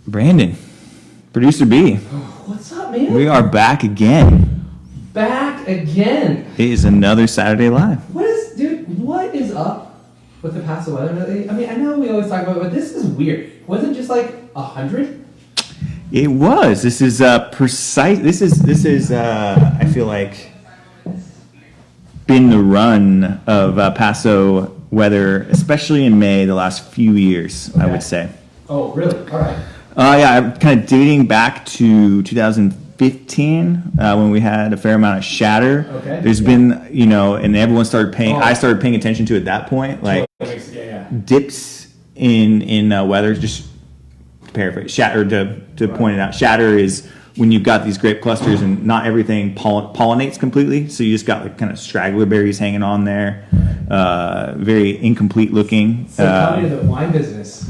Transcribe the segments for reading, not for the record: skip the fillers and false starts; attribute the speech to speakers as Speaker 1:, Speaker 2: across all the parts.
Speaker 1: Brandon, producer B.
Speaker 2: What's up, man?
Speaker 1: We are back again.
Speaker 2: Back again.
Speaker 1: It is another Saturday Live.
Speaker 2: What is up with the past weather lately? I mean, I know we always talk about it, but this is weird. Was it just like 100?
Speaker 1: It was. This is precise. This is. I feel like been the run of Paso weather, especially in May, the last few years. Okay. I would say.
Speaker 2: Oh, really? All right.
Speaker 1: Yeah, I'm kind of dating back to 2015 when we had a fair amount of shatter.
Speaker 2: Okay.
Speaker 1: There's been, and everyone started paying. I started paying attention to it at that point, like dips in weather. Just to paraphrase, shatter to point it out. Shatter is when you've got these grape clusters and not everything pollinates completely, so you just got like kind of straggler berries hanging on there, very incomplete looking.
Speaker 2: So coming to the wine business.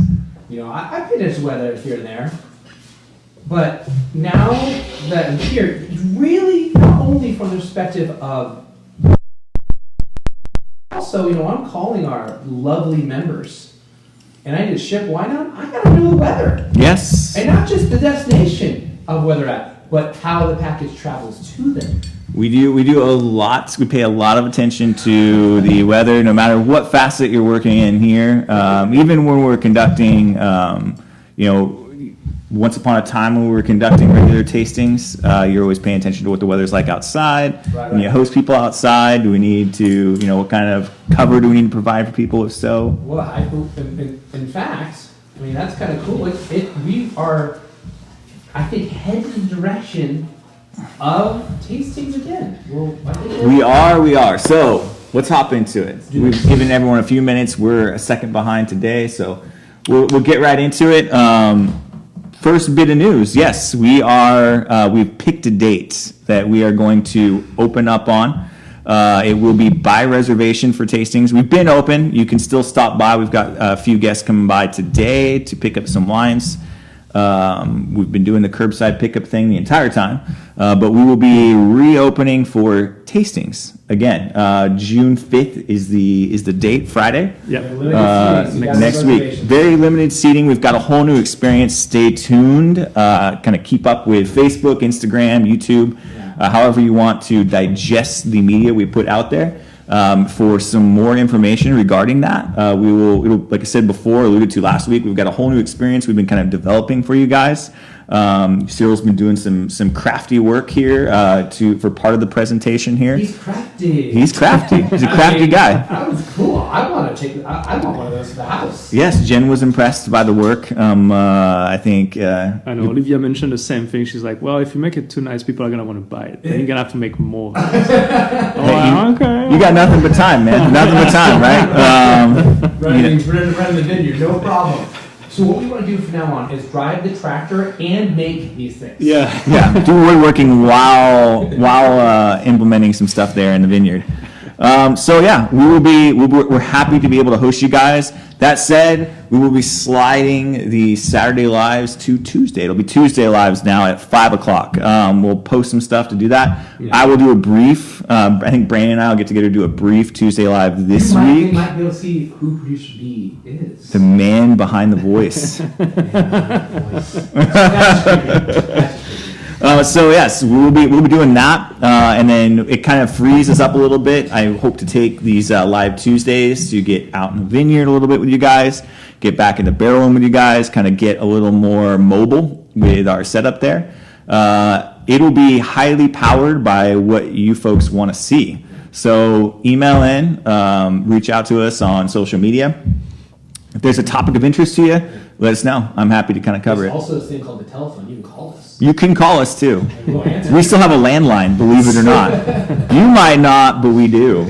Speaker 2: I pay attention to weather here and there, but now that I'm here, it's really not only from the perspective of also, I'm calling our lovely members, and I need to ship wine out. I gotta know the weather.
Speaker 1: Yes.
Speaker 2: And not just the destination of where they're at, but how the package travels to them.
Speaker 1: We do a lot. We pay a lot of attention to the weather, no matter what facet you're working in here. Even when we're conducting, once upon a time when we were conducting regular tastings, you're always paying attention to what the weather's like outside. Right. When you host people outside, do we need to, what kind of cover do we need to provide for people? If so,
Speaker 2: well, in fact, that's kind of cool. We are, I think, headed in the direction of tastings again. Well,
Speaker 1: we are. So let's hop into it. We've given everyone a few minutes. We're a second behind today, so we'll get right into it. First bit of news. Yes, we are. We've picked a date that we are going to open up on. It will be by reservation for tastings. We've been open. You can still stop by. We've got a few guests coming by today to pick up some wines. We've been doing the curbside pickup thing the entire time, but we will be reopening for tastings again. June 5th is the date, Friday.
Speaker 2: Yep.
Speaker 1: Next week. Very limited seating. We've got a whole new experience. Stay tuned. Kind of keep up with Facebook, Instagram, YouTube, however you want to digest the media we put out there. For some more information regarding that, it'll, like I said before, alluded to last week, we've got a whole new experience we've been kind of developing for you guys. Cyril's been doing some crafty work here for part of the presentation here.
Speaker 2: He's crafty.
Speaker 1: He's a crafty guy.
Speaker 2: That was cool. I want one of those for the house.
Speaker 1: Yes, Jen was impressed by the work. I think.
Speaker 3: I know. Olivia mentioned the same thing. She's like, "Well, if you make it too nice, people are gonna want to buy it. Then you're gonna have to make more."
Speaker 1: Okay. You got nothing but time, man. Nothing but time, right?
Speaker 2: Running the vineyard, no problem. So what we want to do from now on is drive the tractor and make these things.
Speaker 1: Yeah. Do woodworking while implementing some stuff there in the vineyard. We're happy to be able to host you guys. That said, we will be sliding the Saturday lives to Tuesday. It'll be Tuesday lives now at 5:00. We'll post some stuff to do that. Yeah. I will do a brief. I think Brandon and I will get together to do a brief Tuesday live this week.
Speaker 2: You might be able to see who producer B is.
Speaker 1: The man behind the voice. Yes, we'll be doing that, and then it kind of frees us up a little bit. I hope to take these live Tuesdays to get out in the vineyard a little bit with you guys, get back in the barrel room with you guys, kind of get a little more mobile with our setup there. It'll be highly powered by what you folks want to see. So email in, reach out to us on social media. If there's a topic of interest to you, let us know. I'm happy to kind of cover it.
Speaker 2: There's also this thing called the telephone. You can call us.
Speaker 1: You can call us too. We still have a landline, believe it or not. You might not, but we do.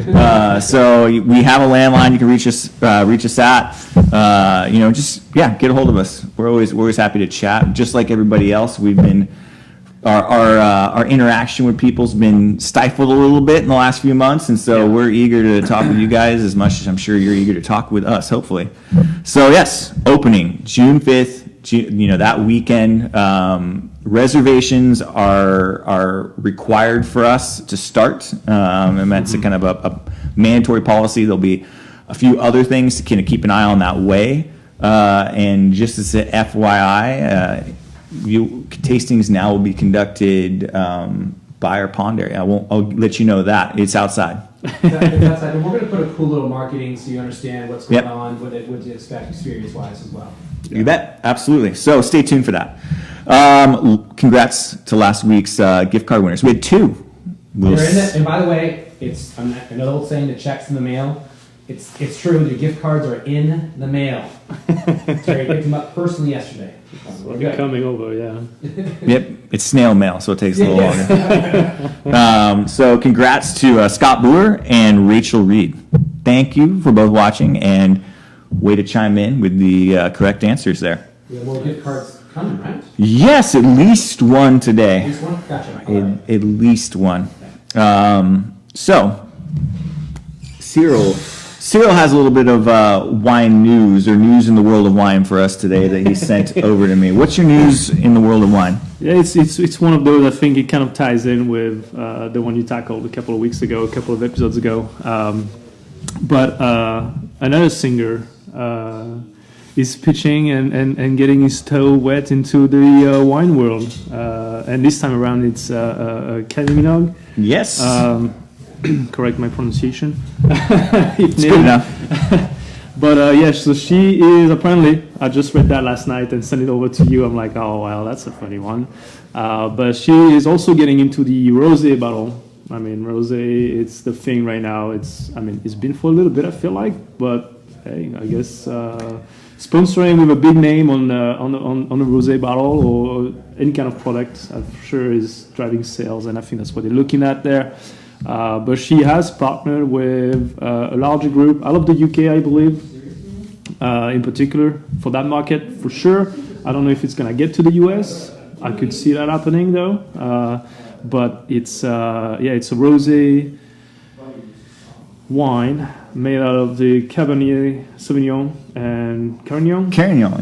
Speaker 1: So we have a landline. You can reach us at. Get a hold of us. We're always happy to chat. Just like everybody else, we've been. Our interaction with people's been stifled a little bit in the last few months, and so we're eager to talk with you guys as much as I'm sure you're eager to talk with us, hopefully. So yes, opening June 5th, that weekend. Reservations are required for us to start, and that's a kind of a mandatory policy. There'll be a few other things to kind of keep an eye on that way. And just as an FYI, tastings now will be conducted by our pond area. I'll let you know that it's outside.
Speaker 2: It's outside, and we're going to put a cool little marketing so you understand what's going on, what to expect experience-wise as well.
Speaker 1: You bet, absolutely. So stay tuned for that. Congrats to last week's gift card winners. We had two.
Speaker 2: And by the way, it's another old saying: the check's in the mail. It's true. The gift cards are in the mail. Terry picked them up personally yesterday.
Speaker 3: They're coming over, yeah.
Speaker 1: Yep, it's snail mail, so it takes a little longer. So congrats to Scott Brewer and Rachel Reed. Thank you for both watching, and way to chime in with the correct answers there.
Speaker 2: We have more gift cards coming, right?
Speaker 1: Yes, at least one today.
Speaker 2: At least one? Gotcha.
Speaker 1: At least one. So, Cyril has a little bit of wine news, or news in the world of wine for us today that he sent over to me. What's your news in the world of wine?
Speaker 3: Yeah, it's one of those. I think it kind of ties in with the one you tackled a couple of episodes ago. But another singer is pitching and getting his toe wet into the wine world. And this time around, it's Kylie Minogue.
Speaker 1: Yes.
Speaker 3: Correct my pronunciation.
Speaker 1: It's good enough.
Speaker 3: But yeah, so she is apparently, I just read that last night and sent it over to you. I'm like, oh, wow, that's a funny one. But she is also getting into the rosé bottle. I mean, rosé, it's the thing right now. It's been for a little bit, I feel like, but hey, I guess sponsoring with a big name on a rosé bottle or any kind of product, I'm sure is driving sales, and I think that's what they're looking at there. But she has partnered with a larger group out of the UK, I believe, in particular for that market for sure. I don't know if it's gonna get to the US. I could see that happening though. But it's a rosé wine made out of the Cabernet Sauvignon and Carignan.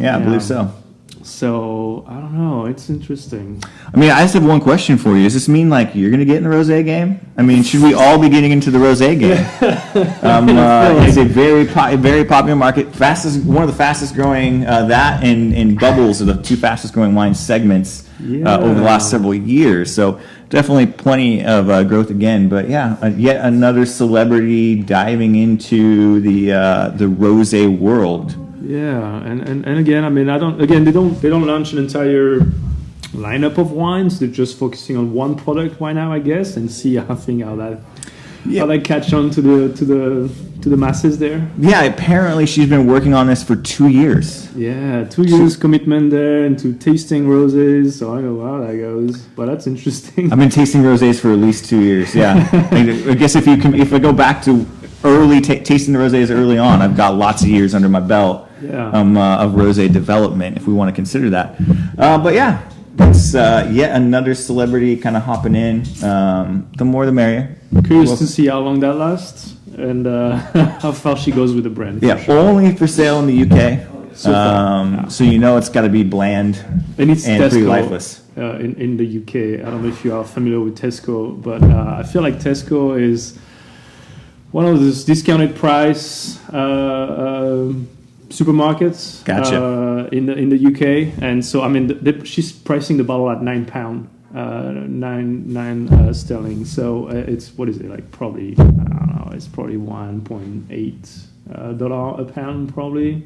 Speaker 1: Yeah, I believe so.
Speaker 3: So I don't know. It's interesting.
Speaker 1: I mean, I just have one question for you. Does this mean like you're going to get in the rosé game? I mean, should we all be getting into the rosé game? It's a very popular market. One of the fastest growing. That and Bubbles are the two fastest growing wine segments over the last several years. So definitely plenty of growth again. But yeah, yet another celebrity diving into the rosé world.
Speaker 3: Yeah, and again, I mean, they don't launch an entire lineup of wines. They're just focusing on one product right now, I guess, and see how that catch on to the masses there. Yeah,
Speaker 1: apparently she's been working on this for 2 years.
Speaker 3: Yeah, 2 years commitment there into tasting rosés. So I know how that goes, but that's interesting.
Speaker 1: I've been tasting rosés for at least 2 years. Yeah, I guess if I go back to early tasting the rosés early on, I've got lots of years under my belt. Of rosé development, if we want to consider that. But yeah, it's yet another celebrity kind of hopping in. The more the merrier.
Speaker 3: Curious to see how long that lasts and how far she goes with the brand.
Speaker 1: Yeah, sure. Only for sale in the UK. So you know it's got to be bland
Speaker 3: and it's
Speaker 1: and
Speaker 3: Tesco,
Speaker 1: pretty lifeless.
Speaker 3: In the UK, I don't know if you are familiar with Tesco, but I feel like Tesco is one of those discounted price supermarkets.
Speaker 1: Gotcha.
Speaker 3: In the UK, and so I mean she's pricing the bottle at £9, nine sterling. So it's, what is it, like probably, I don't know, it's probably $1.8 a pound probably.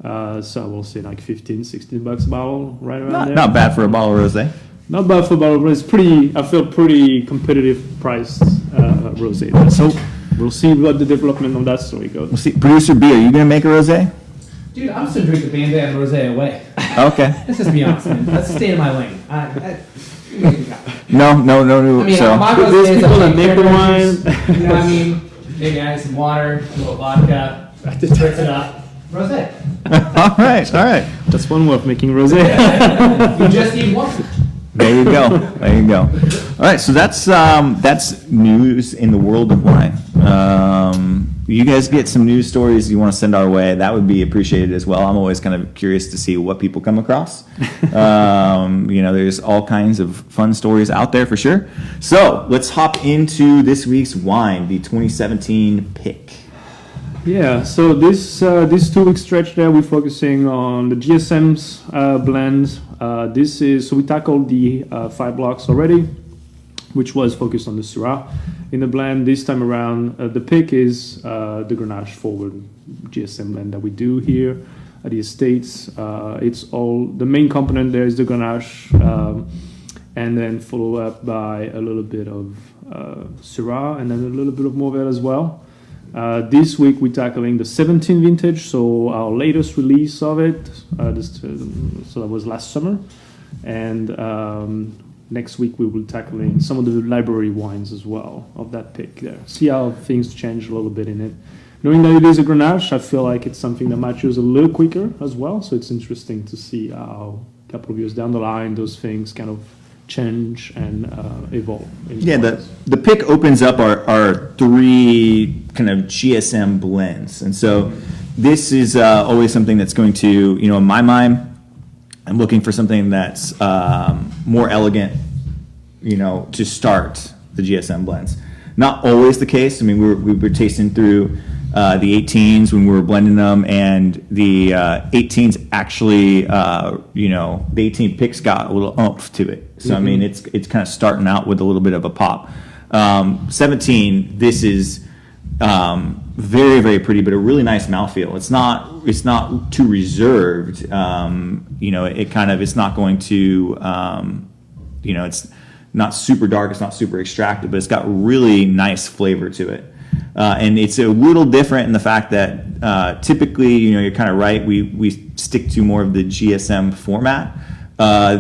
Speaker 3: So I will say like $15-16 a bottle, right around there.
Speaker 1: Not bad for a bottle of rosé.
Speaker 3: Not bad for a bottle, but it's pretty competitive priced rosé. So we'll see what the development on that story goes.
Speaker 1: We'll see. Producer B, are you going to make a rosé?
Speaker 2: Dude, I'm just going to drink the Band-Aid and rosé away.
Speaker 1: Okay.
Speaker 2: Let's just be honest, man. Let's stay in my lane.
Speaker 1: No.
Speaker 2: I mean,
Speaker 1: So
Speaker 2: my
Speaker 3: there's
Speaker 2: rosé is
Speaker 3: people that
Speaker 2: like
Speaker 3: make the wine.
Speaker 2: You know what I mean? Maybe add some water, a little vodka, spritz it up. Rosé.
Speaker 1: All right.
Speaker 3: That's one way of making rosé.
Speaker 2: You just need one.
Speaker 1: There you go. All right, so that's news in the world of wine. you guys get some news stories you want to send our way, that would be appreciated as well. I'm always kind of curious to see what people come across. There's all kinds of fun stories out there for sure. So let's hop into this week's wine, the 2017 pick.
Speaker 3: Yeah, so this 2 week stretch there, we're focusing on the GSM's blend. So we tackled the 5 blocks already, which was focused on the Syrah in the blend. This time around, the pick is the Grenache forward GSM blend that we do here at the Estates. It's all, the main component there is the Grenache, and then follow up by a little bit of Syrah and then a little bit of Mourvèdre as well. This week we're tackling the 17 vintage, so our latest release of it. So that was last summer, and next week we will tackling some of the library wines as well of that pick there. See how things change a little bit in it. Knowing that it is a Grenache, I feel like it's something that matures a little quicker as well. So it's interesting to see how a couple of years down the line those things kind of change and evolve.
Speaker 1: Yeah, the pick opens up our 3 kind of GSM blends, and so this is always something that's going to, in my mind, I'm looking for something that's more elegant, to start the GSM blends. Not always the case. I mean, we were tasting through the 18s when we were blending them, and the 18s actually, the 18 picks got a little oomph to it. So, I mean, it's kind of starting out with a little bit of a pop. 17, this is very, very pretty, but a really nice mouthfeel. It's not too reserved. It's not going to, it's not super dark. It's not super extractive, but it's got really nice flavor to it. And it's a little different in the fact that typically, you're kind of right. We stick to more of the GSM format.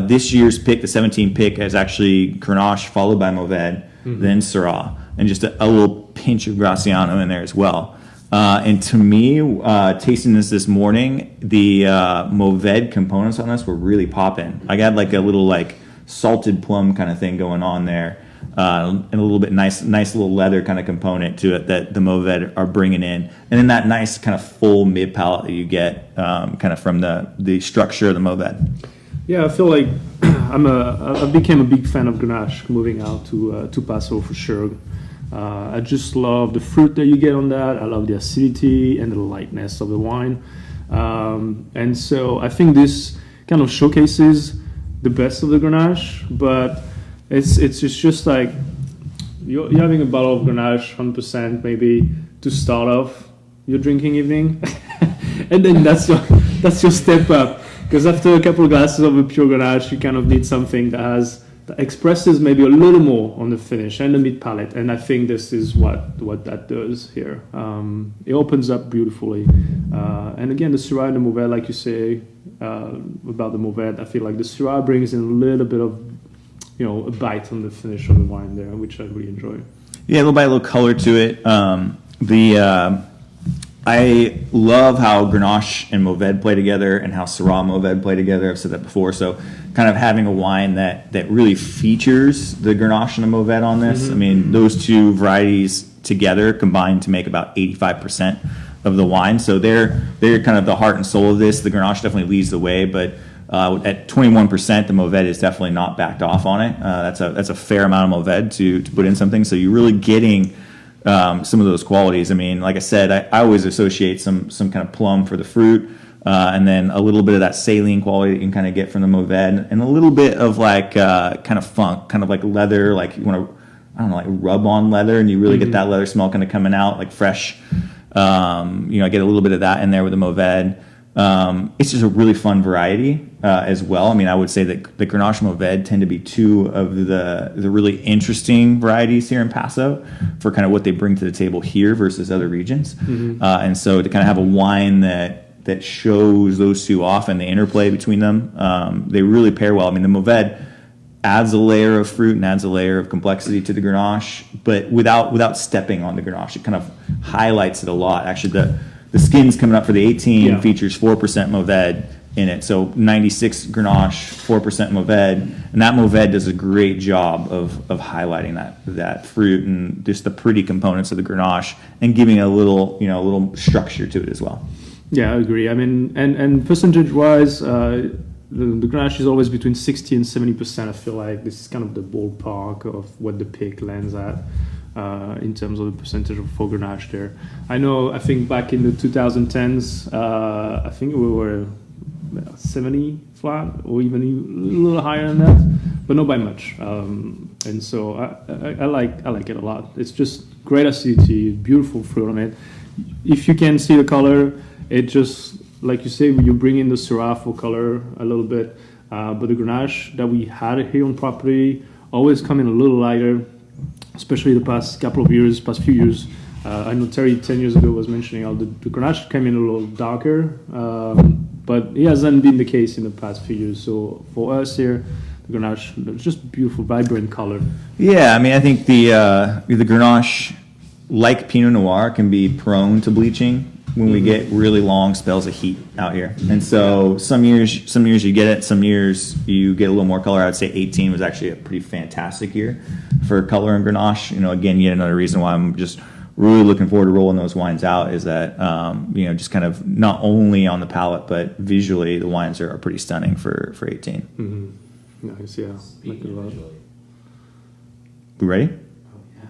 Speaker 1: This year's pick, the 17 pick, is actually Grenache followed by Mourvèdre, then Syrah, and just a little pinch of Graciano in there as well. And to me, tasting this morning, the Mourvèdre components on this were really popping. I got like a little salted plum kind of thing going on there. And a little bit nice little leather kind of component to it that the Mourvèdre are bringing in, and then that nice kind of full mid palate that you get kind of from the structure of the Mourvèdre.
Speaker 3: Yeah, I feel like I became a big fan of Grenache moving out to Paso for sure. I just love the fruit that you get on that. I love the acidity and the lightness of the wine, and so I think this kind of showcases the best of the Grenache, but it's just like you're having a bottle of Grenache, 100% maybe to start off your drinking evening, and then that's your step up. Because after a couple of glasses of a pure Grenache, you kind of need something that expresses maybe a little more on the finish and the mid palate, and I think this is what that does here. It opens up beautifully, and again the Syrah and the Mourvèdre, like you say about the Mourvèdre, I feel like the Syrah brings in a little bit of a bite on the finish of the wine there, which I really enjoy.
Speaker 1: Yeah, a little bite, a little color to it. I love how Grenache and Mourvèdre play together and how Syrah and Mourvèdre play together. I've said that before. So kind of having a wine that really features the Grenache and the Mourvèdre on this. I mean, those two varieties together combine to make about 85% of the wine. So they're kind of the heart and soul of this. The Grenache definitely leads the way, but at 21%, the Mourvèdre is definitely not backed off on it. That's a fair amount of Mourvèdre to put in something. So you're really getting some of those qualities. I mean, like I said, I always associate some kind of plum for the fruit, and then a little bit of that saline quality that you can kind of get from the Mourvèdre, and a little bit of kind of funk, kind of like leather, like you want to, rub on leather, and you really get that leather smell kind of coming out, like fresh. I get a little bit of that in there with the Mourvèdre. It's just a really fun variety as well. I mean, I would say that the Grenache and Mourvèdre tend to be two of the really interesting varieties here in Paso for kind of what they bring to the table here versus other regions. And so to kind of have a wine that shows those two off and the interplay between them, they really pair well. I mean, the Mourvèdre adds a layer of fruit and adds a layer of complexity to the Grenache, but without stepping on the Grenache. It kind of highlights it a lot. Actually, the skins coming up for the 18 features 4% Mourvèdre, in it. So 96 Grenache, 4% Mourvèdre, and that Mourvèdre does a great job of highlighting that fruit and just the pretty components of the Grenache and giving a little structure to it as well.
Speaker 3: Yeah, I agree. I mean, and percentage-wise, the Grenache is always between 60 and 70%. I feel like this is kind of the ballpark of what the pick lands at in terms of the percentage of full Grenache there. I think back in the 2010s, I think we were 70 flat or even a little higher than that, but not by much. And so I like it a lot. It's just great acidity, beautiful fruit on it. If you can see the color, it just, like you say, you bring in the Syrah for color a little bit, but the Grenache that we had here on property always come in a little lighter, especially the past few years. I know Terry 10 years ago was mentioning how the Grenache came in a little darker, but it hasn't been the case in the past few years. So for us here, the Grenache, it's just beautiful, vibrant color.
Speaker 1: Yeah, I mean, I think the Grenache, like Pinot Noir, can be prone to bleaching when we get really long spells of heat out here. And so some years you get it, some years you get a little more color. I'd say 18 was actually a pretty fantastic year for color in Grenache. Again, yet another reason why I'm just really looking forward to rolling those wines out is that, just kind of not only on the palate, but visually the wines are pretty stunning for 18.
Speaker 3: Mm-hmm. Nice, yeah. Like a lot.
Speaker 1: We ready?
Speaker 2: Oh, yeah.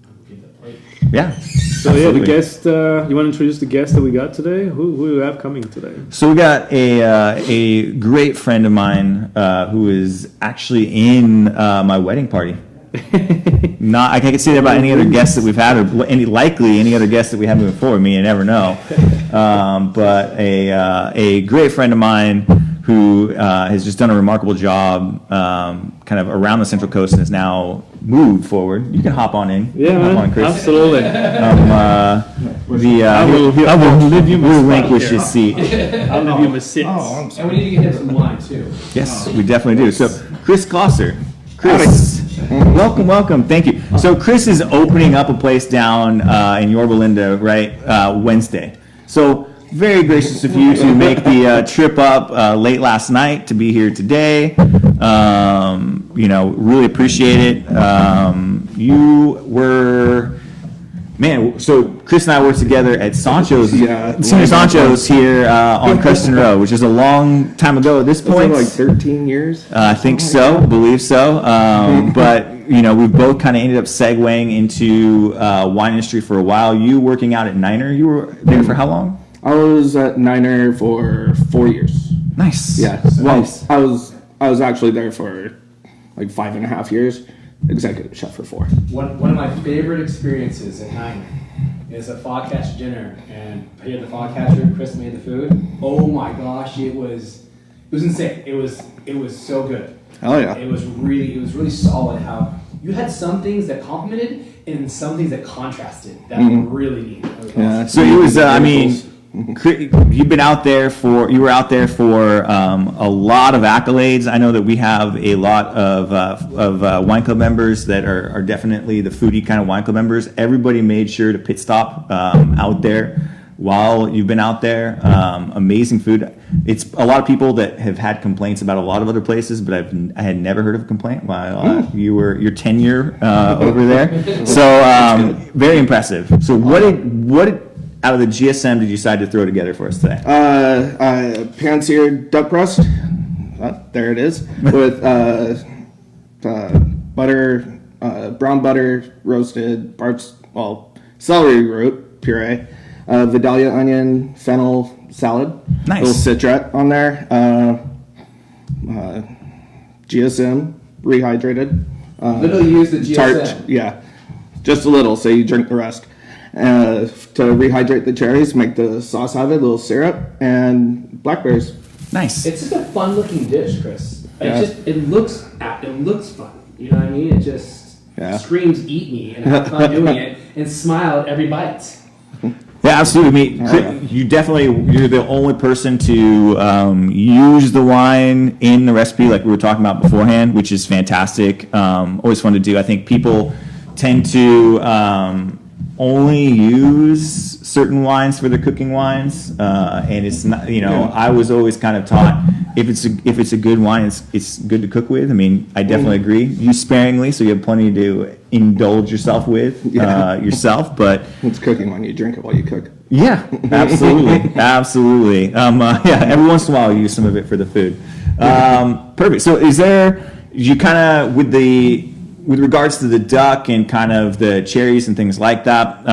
Speaker 2: I'll give the plate.
Speaker 1: Yeah.
Speaker 3: So yeah, the guest. You want to introduce the guest that we got today? Who do we have coming today?
Speaker 1: So we got a great friend of mine who is actually in my wedding party. I can't say that about any other guests that we've had, or any other guests that we have moving forward. You never know. But a great friend of mine who has just done a remarkable job, kind of around the Central Coast, and has now moved forward. You can hop on in.
Speaker 3: Yeah,
Speaker 1: hop on, Chris.
Speaker 3: Absolutely.
Speaker 1: I will relinquish his seat.
Speaker 3: I'll leave you my seat.
Speaker 2: And we need to get him some wine too.
Speaker 1: Yes, we definitely do. So, Chris Closser. Chris, welcome. Thank you. So, Chris is opening up a place down in Yorba Linda, right, Wednesday. So, very gracious of you to make the trip up late last night to be here today. Really appreciate it. You were... Man, so Chris and I worked together at Sancho's, Senior Sancho's here on Creston Road, which is a long time ago at this point.
Speaker 4: Was it like 13 years?
Speaker 1: I think so, believe so. But, we both kind of ended up segueing into wine industry for a while. You working out at Niner, you were there for how long?
Speaker 4: I was at Niner for 4 years.
Speaker 1: Nice.
Speaker 4: Yeah. Well, I was actually there for like 5.5 years. Executive chef for 4.
Speaker 2: One of my favorite experiences at Niner is a fog catcher dinner, and I had the fog catcher. Chris made the food. Oh my gosh, it was insane. It was so good.
Speaker 4: Oh yeah.
Speaker 2: It was really solid. How you had some things that complemented and some things that contrasted. That were really neat.
Speaker 4: Yeah.
Speaker 1: So it was, you were out there for a lot of accolades. I know that we have a lot of wine club members that are definitely the foodie kind of wine club members. Everybody made sure to pit stop out there while you've been out there. Amazing food. It's a lot of people that have had complaints about a lot of other places, but I had never heard of a complaint while your tenure over there. So very impressive. So what out of the GSM did you decide to throw together for us today?
Speaker 4: Pan-seared duck breast. There it is. With butter, brown butter, roasted celery root puree, Vidalia onion, fennel salad.
Speaker 1: Nice.
Speaker 4: Little citrette on there. GSM rehydrated.
Speaker 2: Literally use the GSM.
Speaker 4: Tart, yeah, just a little, so you drink the rest. To rehydrate the cherries, make the sauce out of it, a little syrup, and blackberries.
Speaker 1: Nice.
Speaker 2: It's just a fun looking dish, Chris.
Speaker 4: Yeah.
Speaker 2: It looks fun. You know what I mean? It just screams "eat me" and have fun doing it, and smile at every bite.
Speaker 1: Yeah, absolutely. You're the only person to use the wine in the recipe like we were talking about beforehand, which is fantastic. Always fun to do. I think people tend to only use certain wines for the cooking wines, and it's not. I was always kind of taught if it's a good wine, it's good to cook with. I mean, I definitely agree. Use sparingly, so you have plenty to indulge yourself with yourself. But
Speaker 4: It's cooking wine. You drink it while you cook.
Speaker 1: yeah, absolutely, absolutely. Every once in a while, you use some of it for the food. Perfect. So, you kind of with regards to the duck and kind of the cherries and things like that?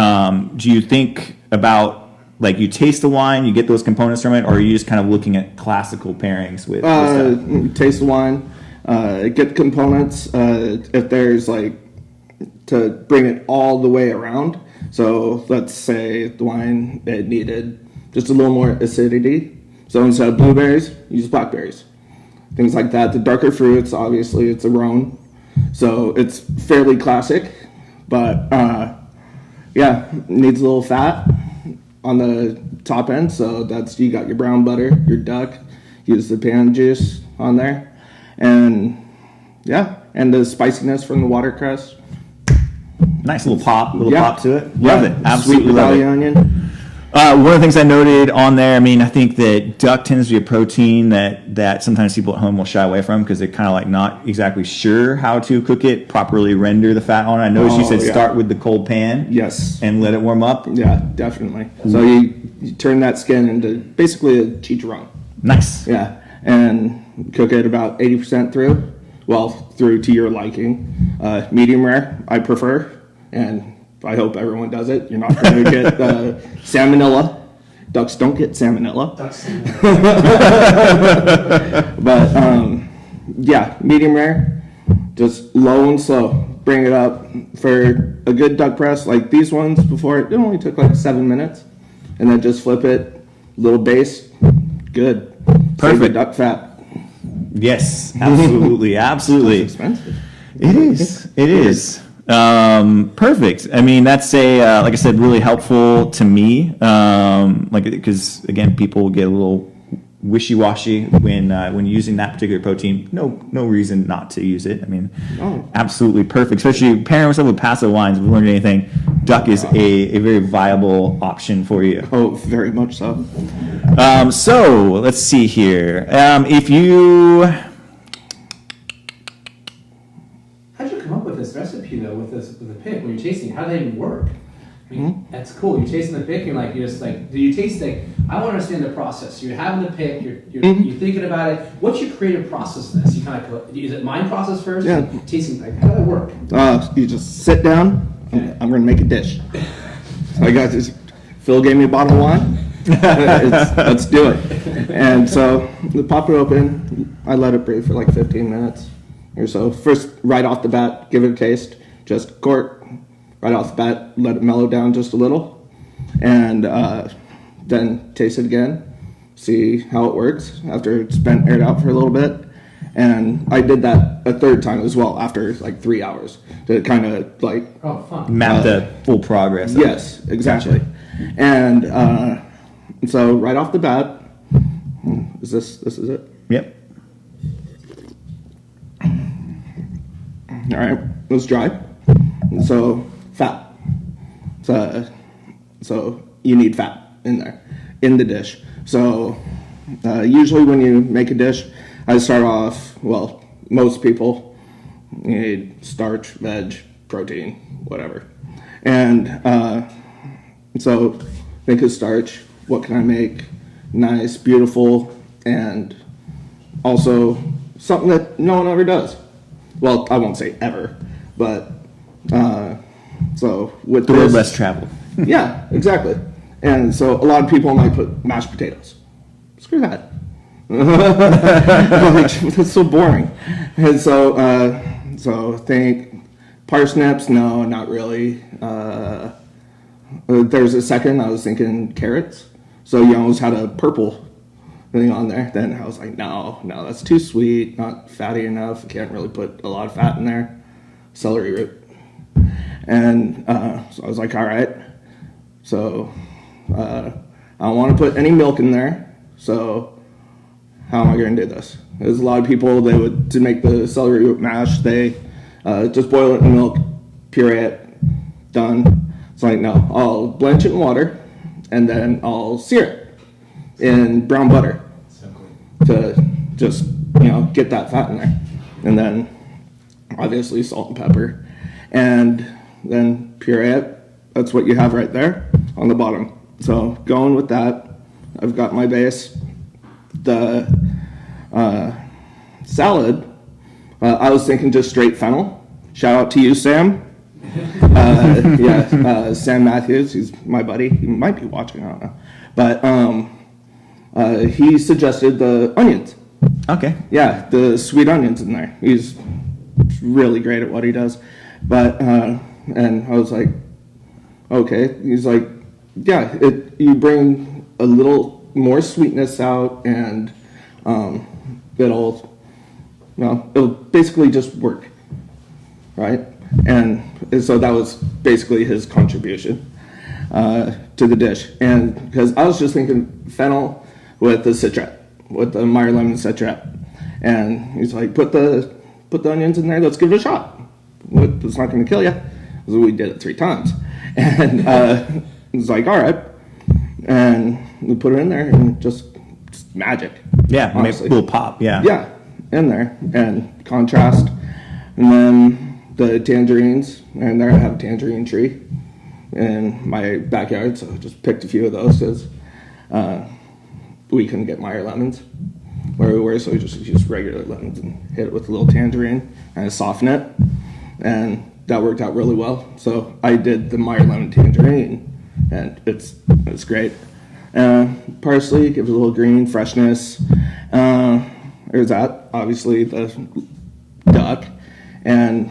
Speaker 1: Do you think about like you taste the wine, you get those components from it, or are you just kind of looking at classical pairings with stuff?
Speaker 4: Taste the wine, get the components. If there's like to bring it all the way around. So let's say the wine, it needed just a little more acidity. So instead of blueberries, use blackberries. Things like that. The darker fruits, obviously, it's a Rhone. So it's fairly classic. But needs a little fat on the top end. So you got your brown butter, your duck, use the pan juice on there. And the spiciness from the watercress.
Speaker 1: Nice little pop to it.
Speaker 4: Yeah.
Speaker 1: Love it. Absolutely
Speaker 4: Sweet
Speaker 1: love it.
Speaker 4: onion.
Speaker 1: One of the things I noted on there, I mean, I think that duck tends to be a protein that sometimes people at home will shy away from because they're kind of like not exactly sure how to cook it, properly render the fat on it. I noticed you said start with the cold pan.
Speaker 4: Yes.
Speaker 1: And let it warm up.
Speaker 4: Yeah, definitely. So you turn that skin into basically a chicharron.
Speaker 1: Nice.
Speaker 4: Yeah, and cook it about 80% through. Well, through to your liking. Medium rare, I prefer, and I hope everyone does it. You're not going to get salmonella. Ducks don't get salmonella. But medium rare, just low and slow. Bring it up for a good duck press like these ones before. It only took like 7 minutes, and then just flip it, little base, good.
Speaker 1: Perfect.
Speaker 4: Save the duck fat.
Speaker 1: Yes, absolutely, absolutely.
Speaker 4: It's expensive.
Speaker 1: It is. Perfect. I mean, that's like I said, really helpful to me. Because again, people get a little wishy-washy when using that particular protein. No reason not to use it. I mean, absolutely perfect. Especially pairing yourself with passive wines. If we learned anything, duck is a very viable option for you.
Speaker 4: Oh, very much so.
Speaker 1: So let's see here. If you
Speaker 2: How'd you come up with this recipe though? With the pick when you're tasting, how did that even work? I mean, that's cool. You're tasting the pick, and you're just like, do you taste like? I want to understand the process. You're having the pick, you're thinking about it. What's your creative process in this? You kind of is it mind process first?
Speaker 4: Yeah.
Speaker 2: Tasting how does that work?
Speaker 4: You just sit down. I'm going to make a dish. I got this. Phil gave me a bottle of wine. Let's do it. And so we pop it open. I let it breathe for like 15 minutes or so. First, right off the bat, give it a taste. Just cork. Right off the bat, let it mellow down just a little. And then taste it again. See how it works after it's been aired out for a little bit. And I did that a third time as well after like 3 hours to kind of like
Speaker 1: map the full progress.
Speaker 4: Yes, exactly. And so right off the bat, this is it?
Speaker 1: Yep.
Speaker 4: All right, it was dry. So fat. So you need fat in there, in the dish. So usually when you make a dish, I start off, well, most people need starch, veg, protein, whatever. And so think of starch. What can I make? Nice, beautiful, and also something that no one ever does. Well, I won't say ever, but so with
Speaker 1: The
Speaker 4: this,
Speaker 1: road less traveled.
Speaker 4: yeah, exactly. And so a lot of people might put mashed potatoes. Screw that. That's so boring. And so think parsnips. No, not really. There's a second I was thinking carrots. So you almost had a purple thing on there. Then I was like, no, that's too sweet, not fatty enough. Can't really put a lot of fat in there. Celery root. And so I was like, all right. So I don't want to put any milk in there. So how am I going to do this? There's a lot of people, to make the celery root mash, they just boil it in milk, puree it, done. It's like, no, I'll blanch it in water, and then I'll sear it in brown butter
Speaker 2: So cool.
Speaker 4: to just, get that fat in there. And then obviously salt and pepper. And then puree it. That's what you have right there on the bottom. So going with that, I've got my base. The salad, I was thinking just straight fennel. Shout out to you, Sam. Sam Matthews, he's my buddy. He might be watching, I don't know. But he suggested the onions.
Speaker 1: Okay.
Speaker 4: Yeah, the sweet onions in there. He's really great at what he does. But, and I was like, okay. He's like, yeah, you bring a little more sweetness out, and it'll basically just work, right? And so that was basically his contribution to the dish. And because I was just thinking fennel with the citrat, with the Meyer lemon citrat, and he's like, put the onions in there. Let's give it a shot. It's not going to kill you. So we did it 3 times, and it's like, all right, and we put it in there, and just magic.
Speaker 1: Yeah, maybe
Speaker 4: honestly.
Speaker 1: a little pop. Yeah.
Speaker 4: Yeah, in there, and contrast. And then the tangerines, and there I have a tangerine tree in my backyard, so I just picked a few of those because we couldn't get Meyer lemons where we were, so we just used regular lemons and hit it with a little tangerine and soften it, and that worked out really well. So I did the Meyer lemon tangerine, and it's great. Parsley gives a little green freshness. There's that, obviously the duck, and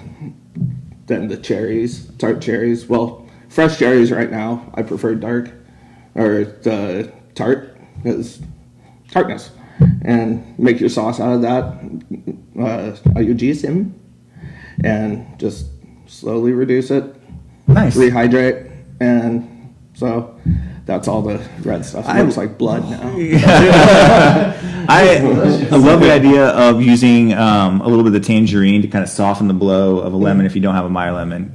Speaker 4: then the cherries, tart cherries. Well, fresh cherries right now, I prefer dark, or the tart, is tartness. And make your sauce out of that, you GSM, and just slowly reduce it,
Speaker 1: Nice.
Speaker 4: rehydrate, and so that's all the red stuff. It looks like blood now.
Speaker 1: I love the idea of using a little bit of the tangerine to kind of soften the blow of a lemon if you don't have a Meyer lemon.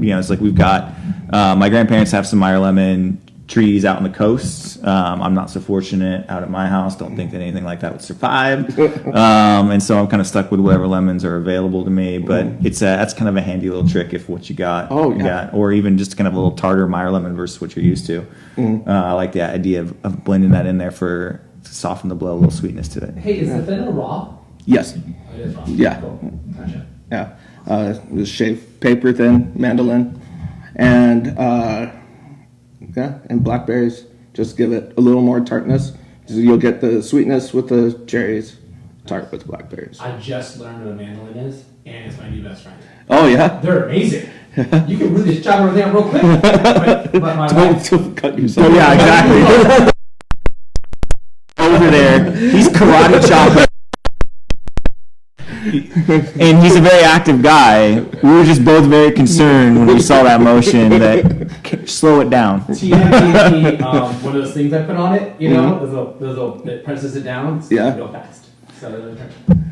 Speaker 1: It's like we've got my grandparents have some Meyer lemon trees out on the coast. I'm not so fortunate out at my house. Don't think that anything like that would survive. And so I'm kind of stuck with whatever lemons are available to me. But that's kind of a handy little trick if what you got.
Speaker 4: Oh, yeah.
Speaker 1: You got, or even just kind of a little tartar Meyer lemon versus what you're used to. I like the idea of blending that in there to soften the blow, a little sweetness to it.
Speaker 2: Hey, is the fennel raw?
Speaker 4: Yes.
Speaker 2: Oh, it is raw.
Speaker 4: Yeah.
Speaker 2: Cool. Gotcha.
Speaker 4: Yeah. Just shave paper thin, mandolin, and and blackberries. Just give it a little more tartness. So you'll get the sweetness with the cherries, tart with blackberries.
Speaker 2: I just learned what a mandolin is, and it's my new best friend.
Speaker 4: Oh yeah.
Speaker 2: They're amazing. You can really chop everything up real quick. But my wife,
Speaker 4: Don't cut yourself.
Speaker 1: Oh, yeah, exactly. Over there, he's karate chopping. And he's a very active guy. We were just both very concerned when we saw that motion that slow it down.
Speaker 2: TMDP, one of those things I put on it, those little that presses it down, it's
Speaker 4: Yeah.
Speaker 2: real fast. So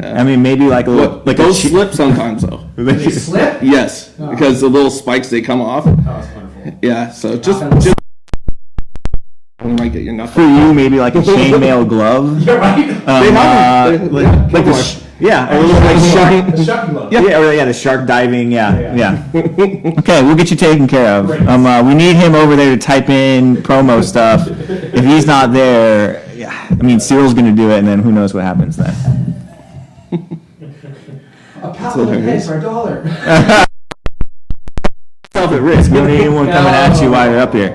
Speaker 1: I mean, maybe like a little, like
Speaker 4: Those
Speaker 1: a
Speaker 4: slip sometimes though.
Speaker 2: they slip.
Speaker 4: Yes,
Speaker 2: Oh.
Speaker 4: because the little spikes they come off.
Speaker 2: Oh, it's wonderful.
Speaker 4: Yeah, so just you might get your
Speaker 1: for
Speaker 4: knuckle.
Speaker 1: you, maybe like a chainmail glove.
Speaker 2: You're right.
Speaker 4: They have them.
Speaker 1: Like the a little like shark.
Speaker 2: The shark glove.
Speaker 1: Yeah, the shark diving. Yeah. Okay, we'll get you taken care of.
Speaker 2: Great.
Speaker 1: We need him over there to type in promo stuff. If he's not there, I mean, Cyril's going to do it, and then who knows what happens then.
Speaker 2: A pound of head for $1.
Speaker 1: Yourself at risk. You don't need anyone coming at you while you're up here.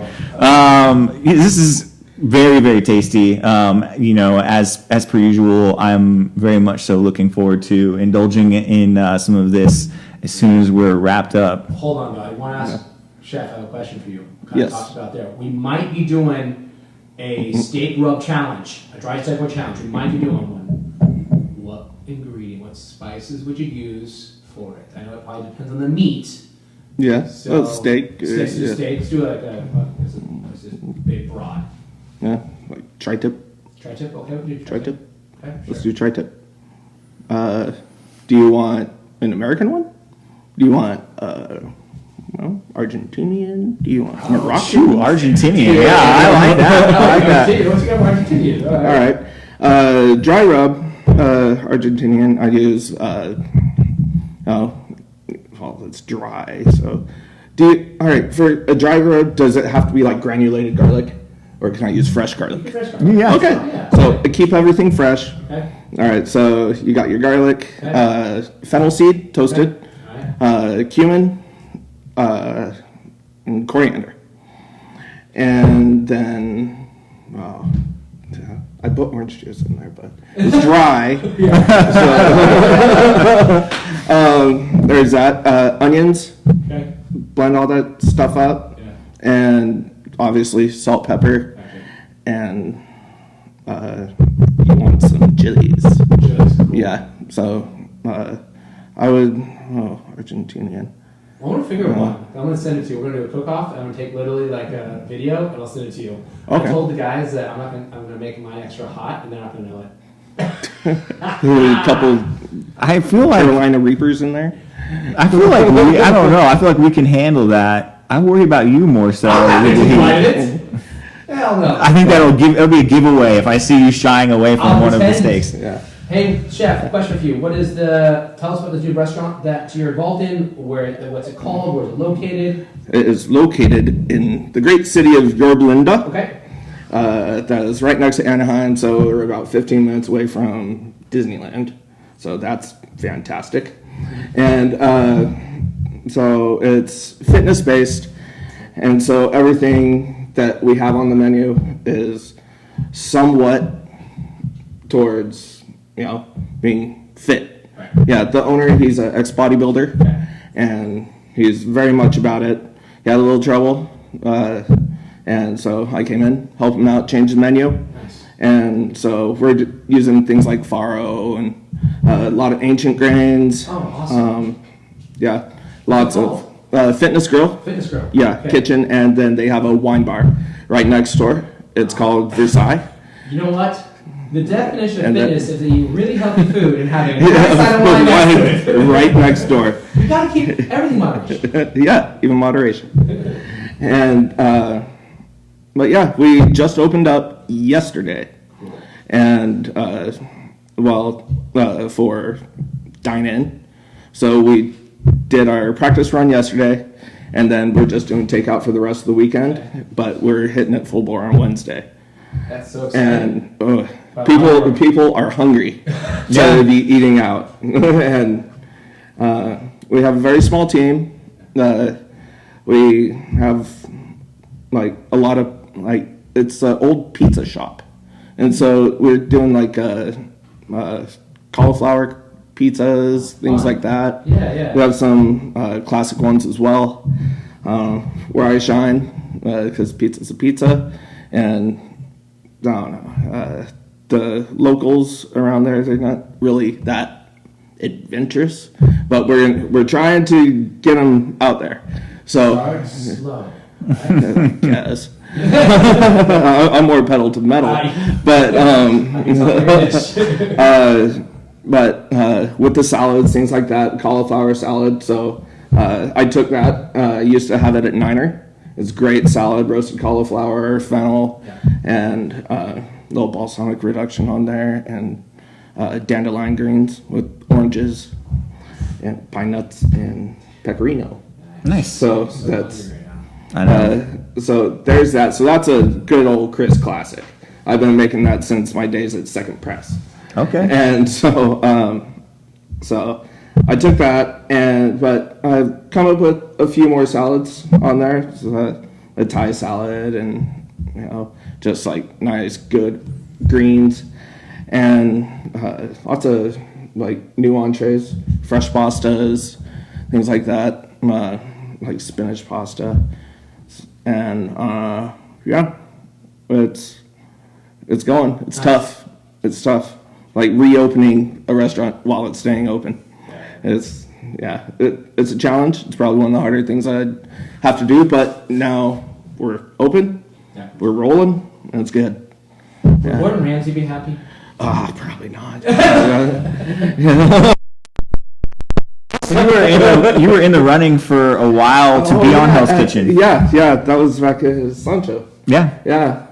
Speaker 1: This is very, very tasty. As per usual, I'm very much so looking forward to indulging in some of this as soon as we're wrapped up.
Speaker 2: Hold on, though. I want to ask Chef, I have a question for you.
Speaker 4: Yes.
Speaker 2: Talked about there. We might be doing a steak rub challenge, a dry steak rub challenge. We might be doing one. What ingredient, what spices would you use for it? I know it probably depends on the meat.
Speaker 4: Yeah,
Speaker 2: So
Speaker 4: steak.
Speaker 2: Let's do
Speaker 4: Yeah.
Speaker 2: steak. Let's do like what's this big broad?
Speaker 4: Yeah, like tri-tip.
Speaker 2: Tri-tip? Okay, we'll do
Speaker 4: Tri-tip.
Speaker 2: Okay,
Speaker 4: Let's
Speaker 2: sure.
Speaker 4: do tri-tip. Do you want an American one? Do you want well, Argentinian? Do you want Moroccan?
Speaker 1: Shoot, Argentinian. Yeah, I like that. I like that.
Speaker 2: What's got Argentinian?
Speaker 4: All right. Dry rub, Argentinian. I use, well, it's dry. So, all right, for a dry rub, does it have to be like granulated garlic? Or can I use fresh garlic?
Speaker 2: Fresh garlic.
Speaker 1: Yeah.
Speaker 4: Okay.
Speaker 2: Yeah.
Speaker 4: So keep everything fresh.
Speaker 2: Okay.
Speaker 4: All right. So you got your garlic, fennel seed toasted, cumin, and coriander, and then I put orange juice in there, but it's dry. So, there's that. Onions.
Speaker 2: Okay.
Speaker 4: Blend all that stuff up, and obviously salt, pepper. And you want some chilies. Yeah, so I would, Argentinian.
Speaker 2: I want to figure one. I'm going to send it to you. We're going to do a cook-off. I'm going to take literally like a video, and I'll send it to you.
Speaker 4: Okay.
Speaker 2: I told the guys that I'm going to make mine extra hot, and they're not going to know it.
Speaker 4: A couple
Speaker 1: I feel like
Speaker 4: Carolina Reapers in there.
Speaker 1: I don't know. I feel like we can handle that. I worry about you more so. with the heat.
Speaker 2: Hell no.
Speaker 1: I think it'll be a giveaway if I see you shying away from one of the steaks.
Speaker 4: Yeah.
Speaker 2: Hey, chef, a question for you. Tell us about this new restaurant that you're involved in. What's it called? Where is it located?
Speaker 4: It is located in the great city of Yorba
Speaker 2: Okay.
Speaker 4: That is right next to Anaheim, so we're about 15 minutes away from Disneyland. So that's fantastic. And so it's fitness-based, and so everything that we have on the menu is somewhat towards, being fit.
Speaker 2: Right.
Speaker 4: Yeah, the owner, he's an ex-bodybuilder, and he's very much about it. He had a little trouble, and so I came in, helped him out, change the menu.
Speaker 2: Nice.
Speaker 4: And so we're using things like farro and a lot of ancient grains.
Speaker 2: Oh, awesome.
Speaker 4: Yeah, lots of fitness grill.
Speaker 2: Fitness grill.
Speaker 4: Yeah,
Speaker 2: Okay.
Speaker 4: kitchen, and then they have a wine bar right next door. It's called Versailles.
Speaker 2: You know what? The definition of
Speaker 4: And
Speaker 2: fitness is eating really healthy food and having a nice side of wine next to it.
Speaker 4: right next door.
Speaker 2: You gotta keep everything moderate.
Speaker 4: Yeah, even moderation. And but yeah, we just opened up yesterday, and for dine-in. So we did our practice run yesterday, and then we're just doing takeout for the rest of the weekend. But we're hitting it full bore on Wednesday,
Speaker 2: That's so exciting.
Speaker 4: and people are hungry to be eating out, and we have a very small team. We have a lot of it's an old pizza shop, and so we're doing cauliflower pizzas, things like that.
Speaker 2: Yeah.
Speaker 4: We have some classic ones as well. Where I shine, because pizza's a pizza, and I don't know, the locals around there, they're not really that adventurous, but we're trying to get them out there. So,
Speaker 2: Start slow.
Speaker 4: yes. I'm more pedal to the metal, but with the salads, things like that, cauliflower salad. So I took that. I used to have it at Niner. It's great salad, roasted cauliflower, fennel, and little balsamic reduction on there, and dandelion greens with oranges, and pine nuts, and pecorino.
Speaker 1: Nice.
Speaker 4: So that's.
Speaker 1: I know.
Speaker 4: So there's that. So that's a good old Chris classic. I've been making that since my days at Second Press.
Speaker 1: Okay.
Speaker 4: And so, so I took that, but I've come up with a few more salads on there. So a Thai salad, and just nice, good greens, and lots of new entrees, fresh pastas, things like that, like spinach pasta. And it's going. It's tough. It's tough. Reopening a restaurant while it's staying open. It's a challenge. It's probably one of the harder things I'd have to do. But now we're open.
Speaker 2: Yeah.
Speaker 4: We're rolling, and it's good.
Speaker 2: Would Gordon Ramsay be happy?
Speaker 4: Probably not.
Speaker 1: You were in the running for a while to be on Hell's Kitchen.
Speaker 4: Yeah, that was back at Sancho.
Speaker 1: Yeah.
Speaker 4: Yeah.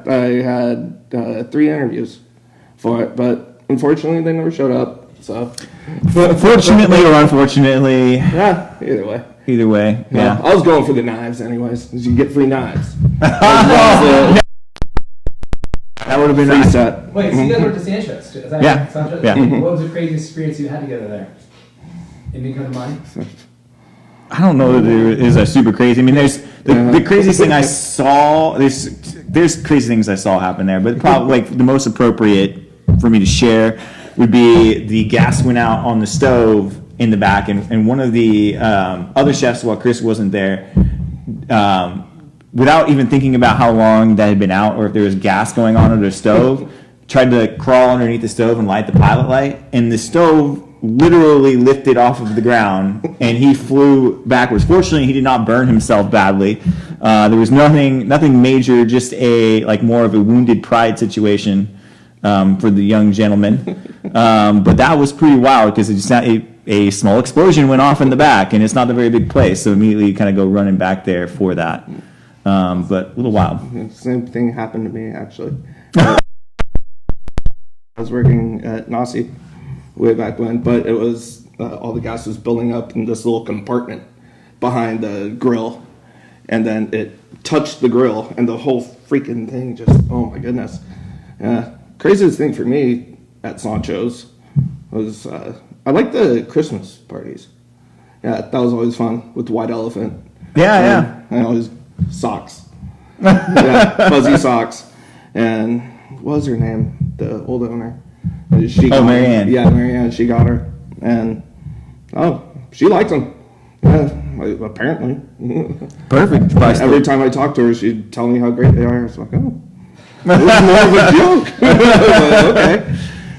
Speaker 4: I had 3 interviews for it, but unfortunately they never showed up. So,
Speaker 1: Fortunately or unfortunately,
Speaker 4: yeah, either way.
Speaker 1: Yeah.
Speaker 4: I was going for the knives anyways, because you get free knives.
Speaker 1: That would have been
Speaker 4: Free
Speaker 1: nice.
Speaker 4: set.
Speaker 2: Wait, so you guys were to Sanchez? Is that
Speaker 1: Yeah.
Speaker 2: Sanchez?
Speaker 1: Yeah.
Speaker 2: What was the craziest experience you had together there? Anything come to mind?
Speaker 1: I don't know that there is a super crazy. I mean, there's the craziest thing I saw. There's crazy things I saw happen there, but probably like the most appropriate for me to share would be the gas went out on the stove in the back, and one of the other chefs, while Chris wasn't there, without even thinking about how long that had been out or if there was gas going on under the stove, tried to crawl underneath the stove and light the pilot light, and the stove literally lifted off of the ground and he flew backwards. Fortunately, he did not burn himself badly. There was nothing major, just more of a wounded pride situation for the young gentleman. But that was pretty wild because a small explosion went off in the back, and it's not a very big place, so immediately you kind of go running back there for that. But a little wild.
Speaker 4: Same thing happened to me, actually. I was working at Nasi way back when, but it was all the gas was building up in this little compartment behind the grill, and then it touched the grill, and the whole freaking thing just, oh my goodness. Craziest thing for me at Sancho's was I like the Christmas parties. Yeah, that was always fun with the white elephant.
Speaker 1: Yeah.
Speaker 4: And always socks. Yeah, fuzzy socks. And what was her name? The old owner.
Speaker 1: Marianne.
Speaker 4: Yeah, Marianne. She got her, and she liked them. Yeah, apparently.
Speaker 1: Perfect.
Speaker 4: Every time I talked to her, she'd tell me how great they are. I was like, oh, it was more of a joke. Like, okay.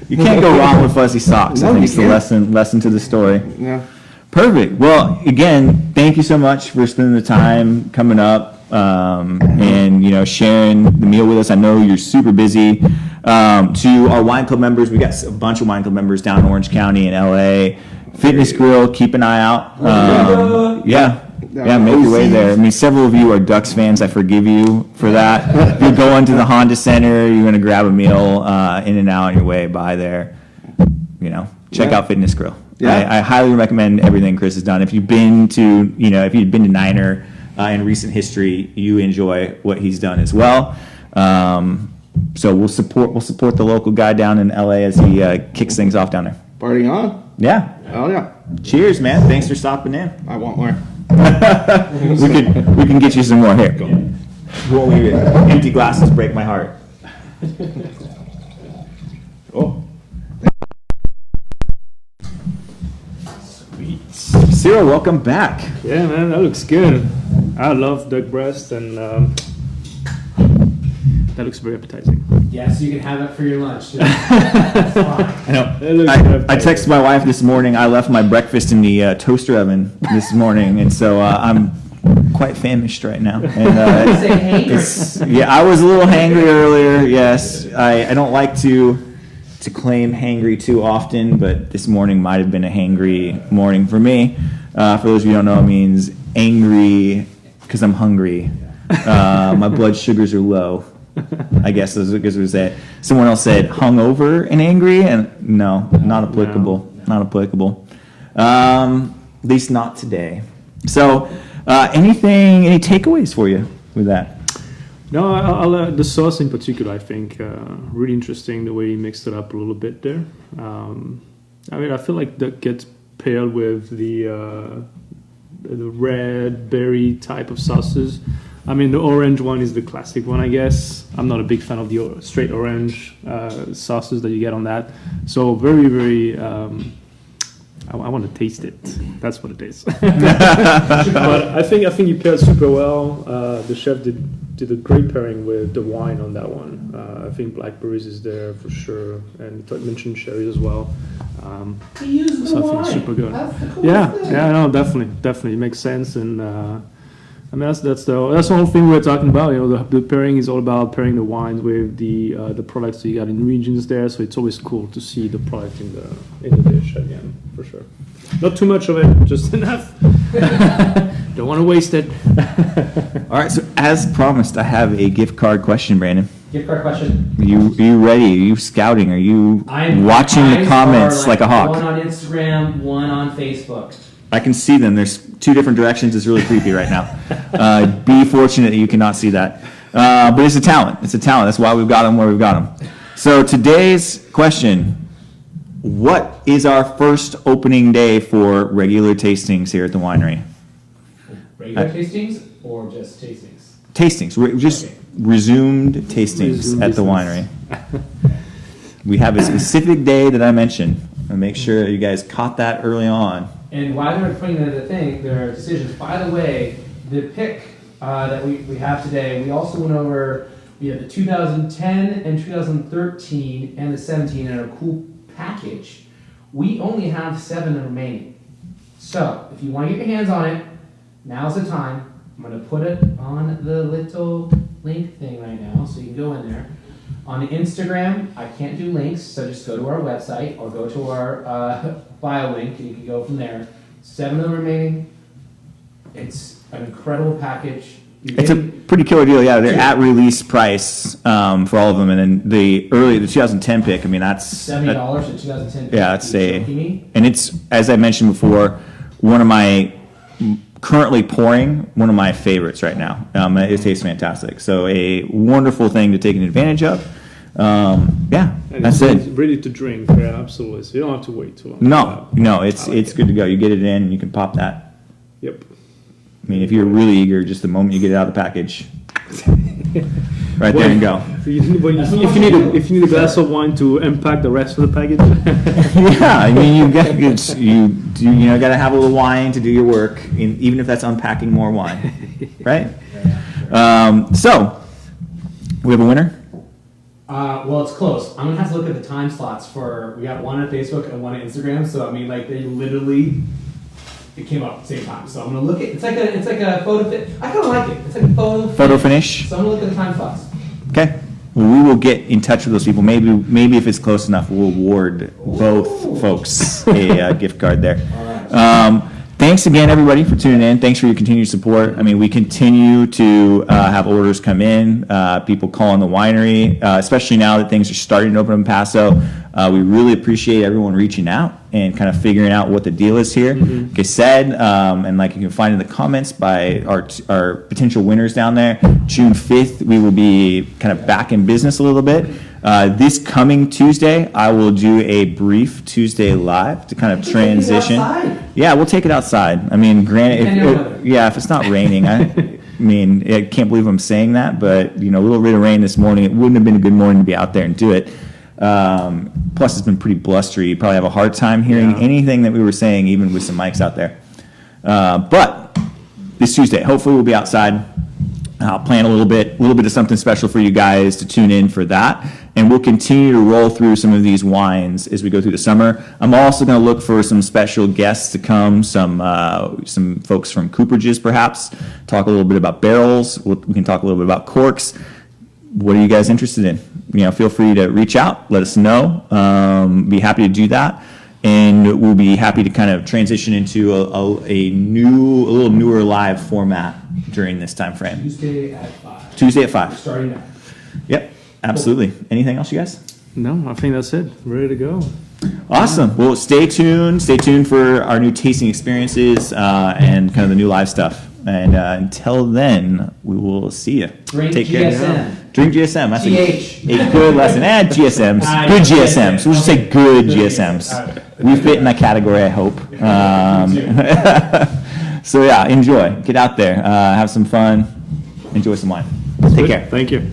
Speaker 1: You can't go wrong with fuzzy socks.
Speaker 4: No,
Speaker 1: I think
Speaker 4: you
Speaker 1: it's the lesson to the story.
Speaker 4: Yeah.
Speaker 1: Perfect. Well, again, thank you so much for spending the time coming up and sharing the meal with us. I know you're super busy. To our wine club members, we got a bunch of wine club members down in Orange County and LA. Fitness Grill, keep an eye out. Make your way there. I mean, several of you are Ducks fans. I forgive you for that. If you're going to the Honda Center, you're going to grab a meal in and out on your way by there. Check out Fitness Grill.
Speaker 4: Yeah.
Speaker 1: I highly recommend everything Chris has done. If you've been to, Niner in recent history, you enjoy what he's done as well. So we'll support the local guy down in LA as he kicks things off down there.
Speaker 4: Party on.
Speaker 1: Yeah.
Speaker 4: Oh yeah.
Speaker 1: Cheers, man. Thanks for stopping in.
Speaker 4: I want more.
Speaker 1: we can get you some more here. Won't leave it. Empty glasses break my heart.
Speaker 4: Oh.
Speaker 1: Sweet. Cyril, welcome back.
Speaker 3: Yeah, man, that looks good. I love duck breast, and that looks very appetizing.
Speaker 2: Yeah, so you can have it for your lunch.
Speaker 1: I know. I texted my wife this morning. I left my breakfast in the toaster oven this morning, and so I'm quite famished right now. And I was a little hangry earlier. Yes, I don't like to claim hangry too often, but this morning might have been a hangry morning for me. For those of you who don't know, it means angry because I'm hungry. My blood sugars are low. I guess that's what it was that. Someone else said hungover and angry, and no, not applicable.
Speaker 3: No.
Speaker 1: Not applicable. At least not today. So, any takeaways for you with that?
Speaker 3: No, I'll the sauce in particular, I think, really interesting the way he mixed it up a little bit there. I feel like that gets paired with the red berry type of sauces. I mean, the orange one is the classic one, I guess. I'm not a big fan of the straight orange sauces that you get on that. So very, very, I want to taste it. That's what it is. But I think you paired super well. The chef did a great pairing with the wine on that one. I think blackberries is there for sure, and you mentioned cherries as well.
Speaker 2: He used the wine.
Speaker 3: Super good.
Speaker 2: That's the coolest thing.
Speaker 3: Yeah, no, definitely, it makes sense, and I mean that's the whole thing we're talking about. The pairing is all about pairing the wines with the products that you got in regions there. So it's always cool to see the product in the dish at the end, for sure. Not too much of it, just enough. Don't want to waste it.
Speaker 1: All right, so as promised, I have a gift card question, Brandon.
Speaker 2: Gift card question.
Speaker 1: Are you ready? Are you scouting? Are you watching the
Speaker 2: Eyes
Speaker 1: comments
Speaker 2: are
Speaker 1: like a hawk?
Speaker 2: One on Instagram, one on Facebook.
Speaker 1: I can see them. There's two different directions. It's really creepy right now. Be fortunate that you cannot see that. But it's a talent. It's a talent. That's why we've got them where we've got them. So today's question, what is our first opening day for regular tastings here at the winery?
Speaker 2: Regular tastings or just tastings?
Speaker 1: Tastings. Just
Speaker 2: Okay.
Speaker 1: resumed tastings at the winery. We have a specific day that I mentioned. I'll make sure you guys caught that early on.
Speaker 2: And while they're putting their decisions, by the way, the pick that we have today, we also went over, we have the 2010 and 2013 and the 17 in a cool package. We only have 7 remaining. So if you want to get your hands on it, now's the time. I'm going to put it on the little link thing right now, so you can go in there. On the Instagram, I can't do links, so just go to our website or go to our bio link, and you can go from there. 7 of them remaining. It's an incredible package.
Speaker 1: It's a pretty killer deal. Yeah, they're at release price for all of them, and then the 2010 pick. I mean, that's
Speaker 2: $70 for 2010.
Speaker 1: yeah, it's and it's, as I mentioned before, currently pouring one of my favorites right now. It tastes fantastic. So a wonderful thing to take advantage of. Yeah,
Speaker 3: And
Speaker 1: that's
Speaker 3: it's
Speaker 1: it.
Speaker 3: ready to drink, yeah, absolutely. So you don't have to wait too long.
Speaker 1: No, it's good to go. You get it in, and you can pop that.
Speaker 3: Yep.
Speaker 1: I mean, if you're really eager, just the moment you get it out of the package, right there and go.
Speaker 3: If you need a glass of wine to impact the rest of the package.
Speaker 1: Yeah, I mean, you got to have a little wine to do your work, even if that's unpacking more wine, right? So we have a winner.
Speaker 2: Well, it's close. I'm gonna have to look at the time slots for. We got one on Facebook and one on Instagram. So I mean, like they literally, it came up at the same time. So I'm gonna look at. It's like a photo fit. I kind of like it. It's like a photo
Speaker 1: Finish.
Speaker 2: So I'm gonna look at the time slots.
Speaker 1: Okay. Well, we will get in touch with those people. Maybe if it's close enough, we'll award both folks a gift card there.
Speaker 2: All right.
Speaker 1: Thanks again, everybody, for tuning in. Thanks for your continued support. I mean, we continue to have orders come in, people calling the winery, especially now that things are starting to open in Paso. We really appreciate everyone reaching out and kind of figuring out what the deal is here. Like I said, and like you can find in the comments by our potential winners down there, June 5th, we will be kind of back in business a little bit. This coming Tuesday, I will do a brief Tuesday live to kind of transition. Yeah, we'll take it outside. I mean, granted, if it's not raining, I mean, I can't believe I'm saying that, but a little bit of rain this morning, it wouldn't have been a good morning to be out there and do it. Plus, it's been pretty blustery. You probably have a hard time hearing anything that we were saying, even with some mics out there. But this Tuesday, hopefully, we'll be outside. I'll plan a little bit of something special for you guys to tune in for that. And we'll continue to roll through some of these wines as we go through the summer. I'm also going to look for some special guests to come, some folks from Cooperages perhaps, talk a little bit about barrels. We can talk a little bit about corks. What are you guys interested in? Feel free to reach out, let us know. Be happy to do that. And we'll be happy to kind of transition into a little newer live format during this time frame.
Speaker 2: Tuesday at 5. Starting now.
Speaker 1: Yep, absolutely. Anything else, you guys?
Speaker 3: No, I think that's it. Ready to go.
Speaker 1: Awesome. Well, stay tuned. Stay tuned for our new tasting experiences and kind of the new live stuff. And until then, we will see you.
Speaker 2: Drink
Speaker 1: Take
Speaker 2: GSM.
Speaker 1: care. Drink GSM. That's
Speaker 2: TH.
Speaker 1: a good lesson. GSMs. Good GSMs. We'll just say good GSMs. We fit in that category, I hope. So yeah, enjoy. Get out there. Have some fun. Enjoy some wine. Take care.
Speaker 3: Thank you.